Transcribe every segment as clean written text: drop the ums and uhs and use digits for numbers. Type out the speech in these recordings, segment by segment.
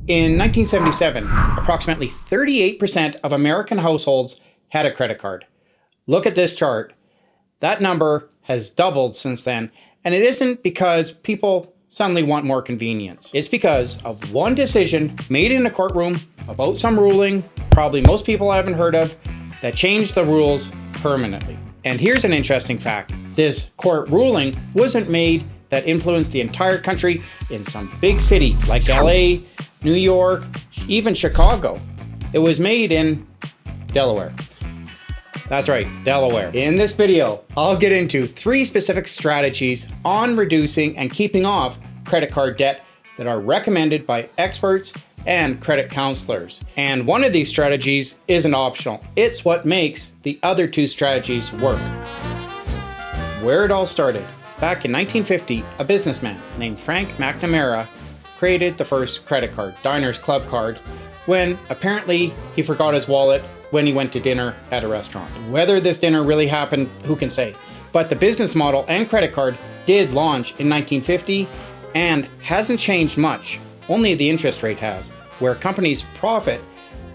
In 1977, approximately 38% of American households had a credit card. Look at this chart. That number has doubled since then, and it isn't because people suddenly want more convenience. It's because of one decision made in a courtroom about some ruling, probably most people haven't heard of, that changed the rules permanently. And here's an interesting fact. This court ruling wasn't made that influenced the entire country in some big city like LA, New York, even Chicago. It was made in Delaware. That's right, Delaware. In this video, I'll get into 3 specific strategies on reducing and keeping off credit card debt that are recommended by experts and credit counselors. And one of these strategies isn't optional. It's what makes the other 2 strategies work. Where it all started. Back in 1950, a businessman named Frank McNamara created the first credit card, Diners Club card, when apparently he forgot his wallet when he went to dinner at a restaurant. Whether this dinner really happened, who can say? But the business model and credit card did launch in 1950 and hasn't changed much. Only the interest rate has, where companies profit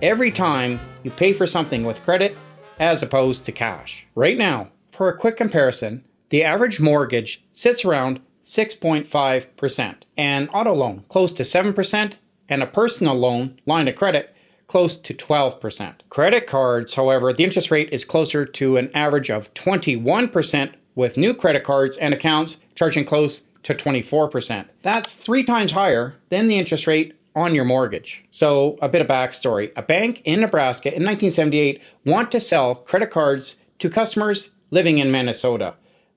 every time you pay for something with credit as opposed to cash. Right now, for a quick comparison, the average mortgage sits around 6.5%, an auto loan close to 7%, and a personal loan, line of credit, close to 12%. Credit cards, however, the interest rate is closer to an average of 21%, with new credit cards and accounts charging close to 24%. That's 3 times higher than the interest rate on your mortgage. So a bit of backstory. A bank in Nebraska in 1978 wanted to sell credit cards to customers living in Minnesota.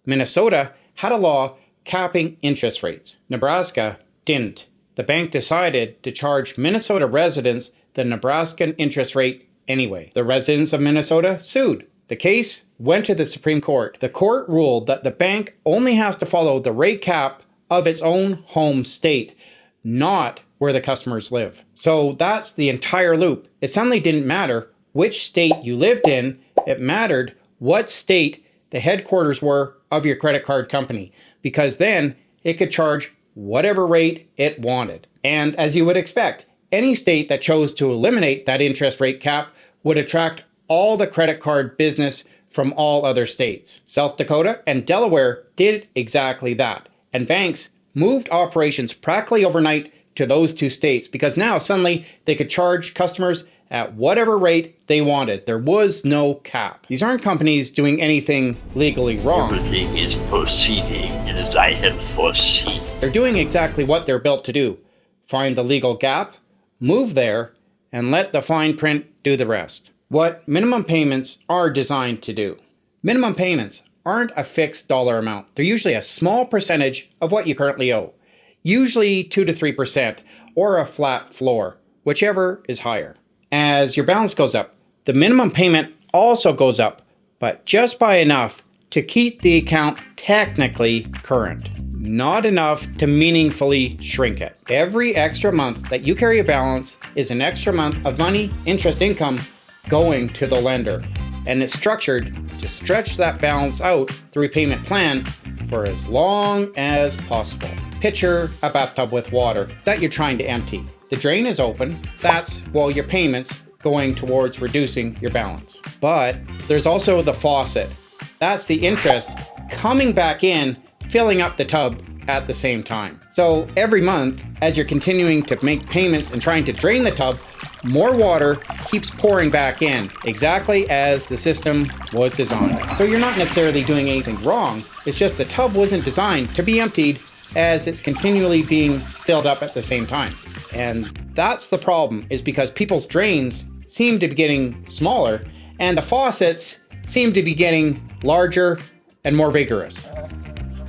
Minnesota had a law capping interest rates. Nebraska didn't. The bank decided to charge Minnesota residents the Nebraskan interest rate anyway. The residents of Minnesota sued. The case went to the Supreme Court. The court ruled that the bank only has to follow the rate cap of its own home state, not where the customers live. So that's the entire loop. It suddenly didn't matter which state you lived in. It mattered what state the headquarters were of your credit card company, because then it could charge whatever rate it wanted. And as you would expect, any state that chose to eliminate that interest rate cap would attract all the credit card business from all other states. South Dakota and Delaware did exactly that. And banks moved operations practically overnight to those 2 states because now suddenly they could charge customers at whatever rate they wanted. There was no cap. These aren't companies doing anything legally wrong. Everything is proceeding as I had foreseen. They're doing exactly what they're built to do. Find the legal gap, move there, and let the fine print do the rest. What minimum payments are designed to do. Minimum payments aren't a fixed dollar amount. They're usually a small percentage of what you currently owe. Usually 2 to 3% or a flat floor, whichever is higher. As your balance goes up, the minimum payment also goes up, but just by enough to keep the account technically current. Not enough to meaningfully shrink it. Every extra month that you carry a balance is an extra month of money, interest income, going to the lender. And it's structured to stretch that balance out the repayment plan for as long as possible. Picture a bathtub with water that you're trying to empty. The drain is open. That's, well, your payments going towards reducing your balance. But there's also the faucet. That's the interest coming back in, filling up the tub at the same time. So every month, as you're continuing to make payments and trying to drain the tub, more water keeps pouring back in, exactly as the system was designed. So you're not necessarily doing anything wrong. It's just the tub wasn't designed to be emptied as it's continually being filled up at the same time. And that's the problem, is because people's drains seem to be getting smaller and the faucets seem to be getting larger and more vigorous.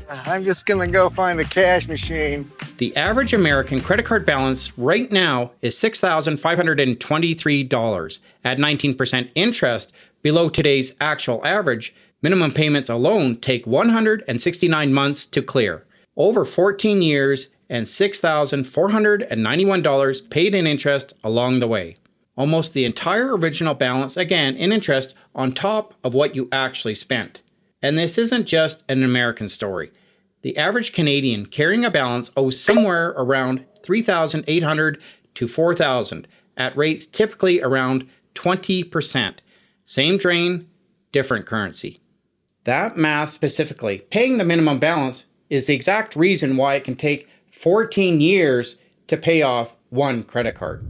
I'm just gonna go find a cash machine. The average American credit card balance right now is $6,523 at 19% interest below today's actual average. Minimum payments alone take 169 months to clear. Over 14 years and $6,491 paid in interest along the way. Almost the entire original balance, again, in interest on top of what you actually spent. And this isn't just an American story. The average Canadian carrying a balance owes somewhere around $3,800 to $4,000 at rates typically around 20%. Same drain, different currency. That math specifically, paying the minimum balance, is the exact reason why it can take 14 years to pay off one credit card.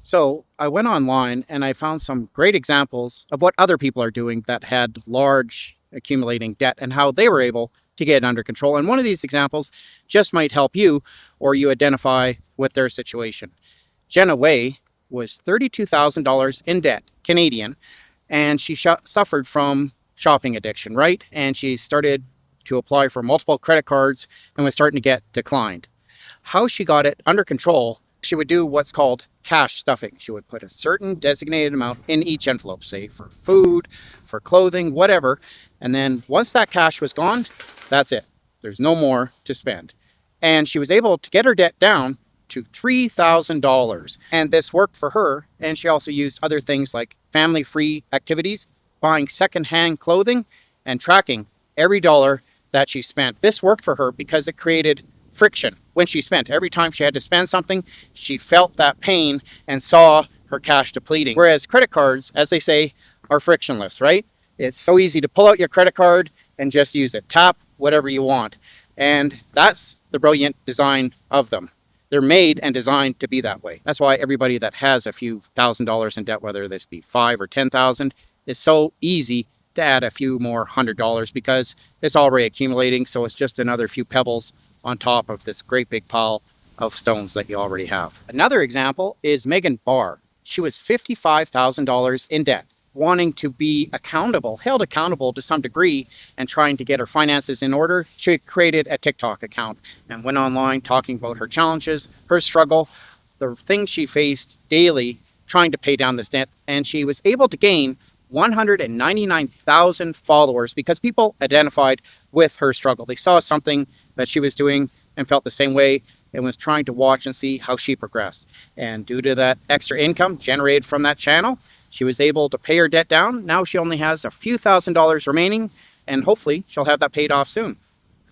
So I went online and I found some great examples of what other people are doing that had large accumulating debt and how they were able to get it under control. And one of these examples just might help you, or you identify with their situation. Jenna Way was $32,000 in debt, Canadian, and she suffered from shopping addiction, right? And she started to apply for multiple credit cards and was starting to get declined. How she got it under control, she would do what's called cash stuffing. She would put a certain designated amount in each envelope, say for food, for clothing, whatever. And then once that cash was gone, that's it. There's no more to spend. And she was able to get her debt down to $3,000. And this worked for her. And she also used other things like family-free activities, buying secondhand clothing, and tracking every dollar that she spent. This worked for her because it created friction when she spent. Every time she had to spend something, she felt that pain and saw her cash depleting. Whereas credit cards, as they say, are frictionless, right? It's so easy to pull out your credit card and just use it. Tap whatever you want. And that's the brilliant design of them. They're made and designed to be that way. That's why everybody that has a few $1,000s in debt, whether this be 5 or 10,000, it's so easy to add a few more $100 because it's already accumulating. So it's just another few pebbles on top of this great big pile of stones that you already have. Another example is Megan Barr. She was $55,000 in debt, wanting to be accountable, held accountable to some degree, and trying to get her finances in order. She created a TikTok account and went online talking about her challenges, her struggle, the things she faced daily trying to pay down this debt. And she was able to gain 199,000 followers because people identified with her struggle. They saw something that she was doing and felt the same way and was trying to watch and see how she progressed. And due to that extra income generated from that channel, she was able to pay her debt down. Now she only has a few $1,000s remaining, and hopefully she'll have that paid off soon.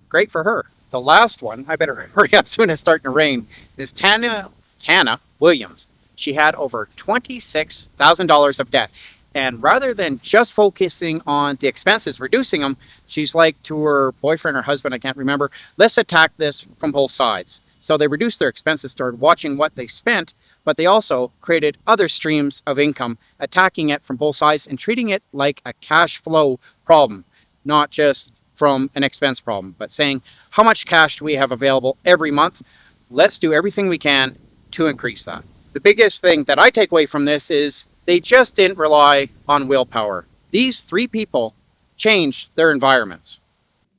Great for her. The last one, I better hurry up soon, it's starting to rain, is Hannah Williams. She had over $26,000 of debt. And rather than just focusing on the expenses, reducing them, she's like to her boyfriend or husband, I can't remember, let's attack this from both sides. So they reduced their expenses, started watching what they spent, but they also created other streams of income, attacking it from both sides and treating it like a cash flow problem, not just from an expense problem, but saying, how much cash do we have available every month? Let's do everything we can to increase that. The biggest thing that I take away from this is they just didn't rely on willpower. These 3 people changed their environments.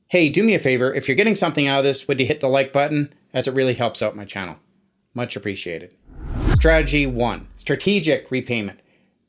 Hey, do me a favor. If you're getting something out of this, would you hit the like button, as it really helps out my channel? Much appreciated. Strategy 1, strategic repayment.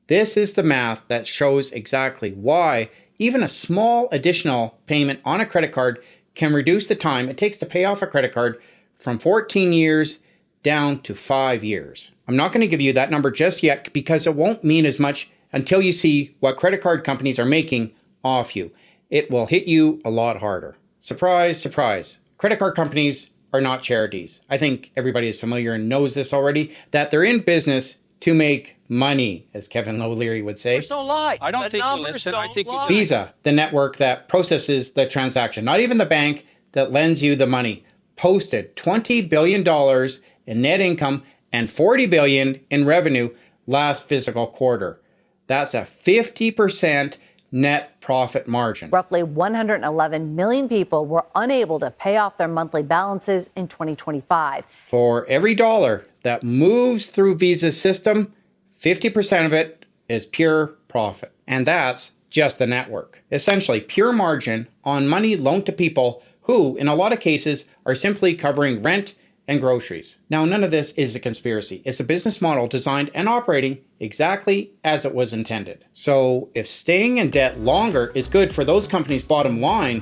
This is the math that shows exactly why even a small additional payment on a credit card can reduce the time it takes to pay off a credit card from 14 years down to 5 years. I'm not going to give you that number just yet because it won't mean as much until you see what credit card companies are making off you. It will hit you a lot harder. Surprise, surprise. Credit card companies are not charities. I think everybody is familiar and knows this already, that they're in business to make money, as Kevin O'Leary would say. Don't lie. I don't think you listen. I think you just... Visa, the network that processes the transaction, not even the bank that lends you the money, posted $20 billion in net income and $40 billion in revenue last fiscal quarter. That's a 50% net profit margin. Roughly 111 million people were unable to pay off their monthly balances in 2025. For every dollar that moves through Visa's system, 50% of it is pure profit. And that's just the network. Essentially, pure margin on money loaned to people who, in a lot of cases, are simply covering rent and groceries. Now, none of this is a conspiracy. It's a business model designed and operating exactly as it was intended. So if staying in debt longer is good for those companies' bottom line,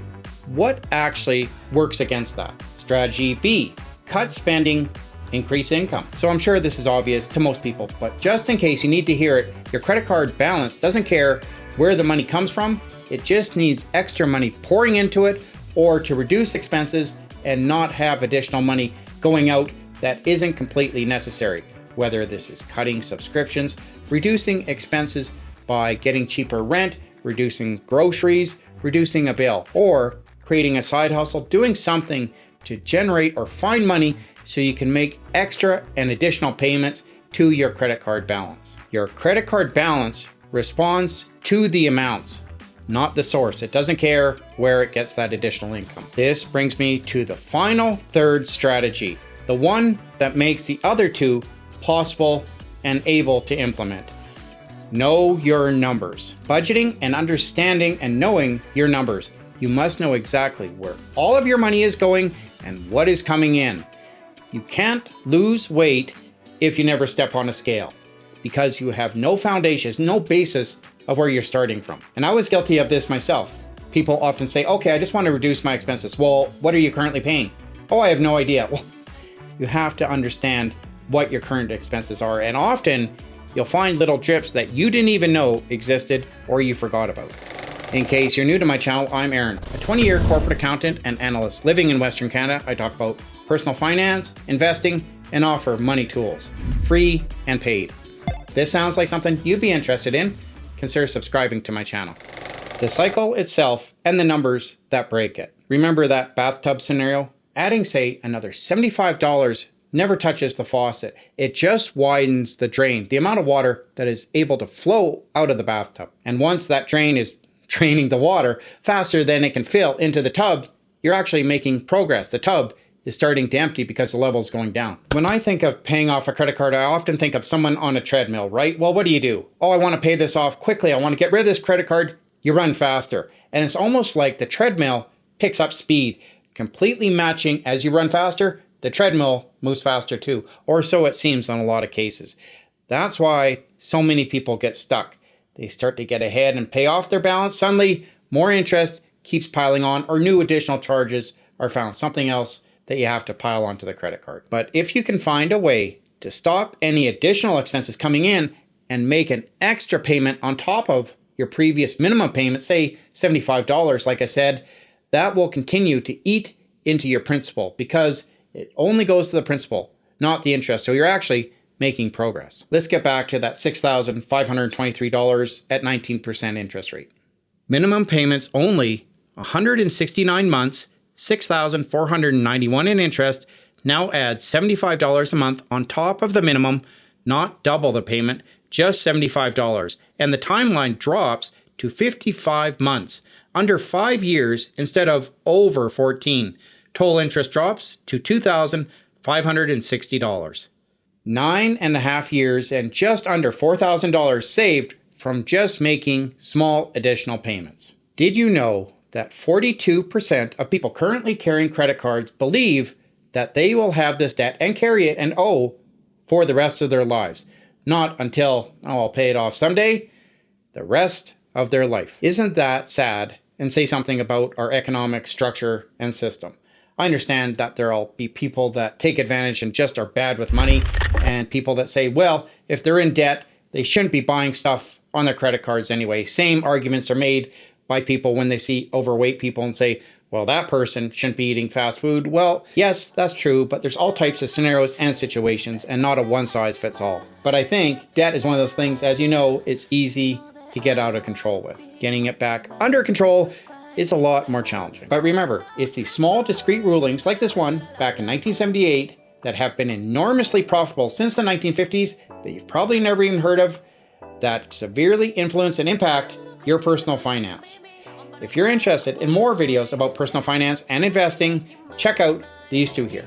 what actually works against that? Strategy B, cut spending, increase income. So I'm sure this is obvious to most people, but just in case you need to hear it, your credit card balance doesn't care where the money comes from. It just needs extra money pouring into it or to reduce expenses and not have additional money going out that isn't completely necessary, whether this is cutting subscriptions, reducing expenses by getting cheaper rent, reducing groceries, reducing a bill, or creating a side hustle, doing something to generate or find money so you can make extra and additional payments to your credit card balance. Your credit card balance responds to the amounts, not the source. It doesn't care where it gets that additional income. This brings me to the final third strategy, the one that makes the other two possible and able to implement. Know your numbers. Budgeting and understanding and knowing your numbers. You must know exactly where all of your money is going and what is coming in. You can't lose weight if you never step on a scale, because you have no foundations, no basis of where you're starting from. And I was guilty of this myself. People often say, okay, I just want to reduce my expenses. Well, what are you currently paying? Oh, I have no idea. Well, you have to understand what your current expenses are. And often you'll find little drips that you didn't even know existed or you forgot about. In case you're new to my channel, I'm Aaron, a 20-year corporate accountant and analyst living in Western Canada. I talk about personal finance, investing, and offer money tools, free and paid. If this sounds like something you'd be interested in, consider subscribing to my channel. The cycle itself and the numbers that break it. Remember that bathtub scenario? Adding, say, another $75 never touches the faucet. It just widens the drain, the amount of water that is able to flow out of the bathtub. And once that drain is draining the water faster than it can fill into the tub, you're actually making progress. The tub is starting to empty because the level is going down. When I think of paying off a credit card, I often think of someone on a treadmill, right? Well, what do? Oh, I want to pay this off quickly. I want to get rid of this credit card. You run faster. And it's almost like the treadmill picks up speed, completely matching as you run faster, the treadmill moves faster too. Or so it seems in a lot of cases. That's why so many people get stuck. They start to get ahead and pay off their balance. Suddenly, more interest keeps piling on, or new additional charges are found. Something else that you have to pile onto the credit card. But if you can find a way to stop any additional expenses coming in and make an extra payment on top of your previous minimum payment, say $75, like I said, that will continue to eat into your principal because it only goes to the principal, not the interest. So you're actually making progress. Let's get back to that $6,523 at 19% interest rate. Minimum payments only 169 months, $6,491 in interest, now add $75 a month on top of the minimum, not double the payment, just $75. And the timeline drops to 55 months, under 5 years instead of over 14. Total interest drops to $2,560. 9.5 years and just under $4,000 saved from just making small additional payments. Did you know that 42% of people currently carrying credit cards believe that they will have this debt and carry it and owe for the rest of their lives? Not until, oh, I'll pay it off someday, the rest of their life. Isn't that sad? And say something about our economic structure and system. I understand that there'll be people that take advantage and just are bad with money, and people that say, well, if they're in debt, they shouldn't be buying stuff on their credit cards anyway. Same arguments are made by people when they see overweight people and say, well, that person shouldn't be eating fast food. Well, yes, that's true, but there's all types of scenarios and situations and not a one size fits all. But I think debt is one of those things, as you know, it's easy to get out of control with. Getting it back under control is a lot more challenging. But remember, it's these small discrete rulings like this one back in 1978 that have been enormously profitable since the 1950s that you've probably never even heard of, that severely influence and impact your personal finance. If you're interested in more videos about personal finance and investing, check out these two here.